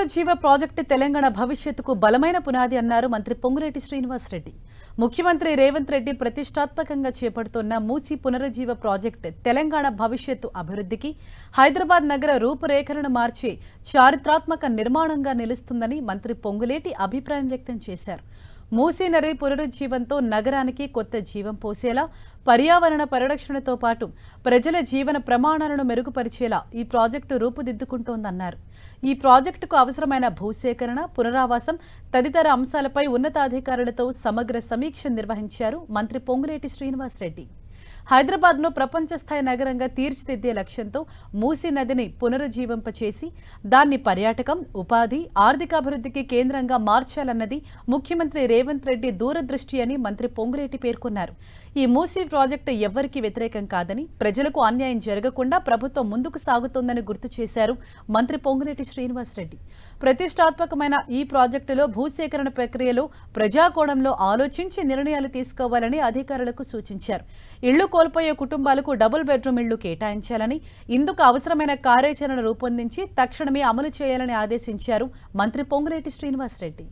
పునరుజ్జీవ project Telangana భవిష్యత్తుకు బలమైన పునాది అన్నారు మంత్రి పొంగులేటి శ్రీనివాసరెడ్డి. ముఖ్యమంత్రి రేవంత్ రెడ్డి ప్రతిష్టాత్మకంగా చేపడుతున్న మూసీ పునరుజ్జీవ ప్రాజెక్టు తెలంగాణ భవిష్యత్తు అభివృద్ధికి, హైదరాబాద్ నగర రూపురేఖలను మార్చే చారిత్రాత్మక నిర్మాణంగా నిలుస్తుందని మంత్రి పొంగులేటి అభిప్రాయం వ్యక్తం చేశారు. మూసీ నది పునరుజ్జీవంతో నగరానికి కొత్త జీవం పోసేలా, పర్యావరణ పరిరక్షణతో పాటు ప్రజల జీవన ప్రమాణాలను మెరుగుపరిచేలా ఈ ప్రాజెక్టు రూపుదిద్దుకుంటోందన్నారు. ఈ ప్రాజెక్టుకు అవసరమైన భూసేకరణ, పునరావాసం తదితర అంశాలపై ఉన్నతాధికారులతో సమగ్ర సమీక్ష నిర్వహించారు మంత్రి పొంగులేటి శ్రీనివాసరెడ్డి. హైదరాబాద్ను ప్రపంచ స్థాయి నగరంగా తీర్చిదిద్దే లక్ష్యంతో మూసీ నదిని పునరుజ్జీవింపచేసి దాన్ని పర్యాటకం, ఉపాధి, ఆర్థికాభివృద్ధికి కేంద్రంగా మార్చాలన్నది ముఖ్యమంత్రి రేవంత్ రెడ్డి దూరదృష్టి అని మంత్రి పొంగులేటి పేర్కొన్నారు. ఈ మూసీ ప్రాజెక్టు ఎవ్వరికీ వ్యతిరేకం కాదని, ప్రజలకు అన్యాయం జరగకుండా ప్రభుత్వం ముందుకు సాగుతోందని గుర్తు చేశారు మంత్రి పొంగులేటి శ్రీనివాసరెడ్డి. ప్రతిష్టాత్మకమైన ఈ ప్రాజెక్టులో భూసేకరణ ప్రక్రియలో ప్రజాకోణంలో ఆలోచించి నిర్ణయాలు తీసుకోవాలని అధికారులకు సూచించారు. ఇళ్లు కోల్పోయే కుటుంబాలకు డబుల్ బెడ్రూమ్ ఇళ్లు కేటాయించాలని, ఇందుకు అవసరమైన కార్యాచరణ రూపొందించి తక్షణమే అమలు చేయాలని ఆదేశించారు మంత్రి పొంగులేటి శ్రీనివాసరెడ్డి.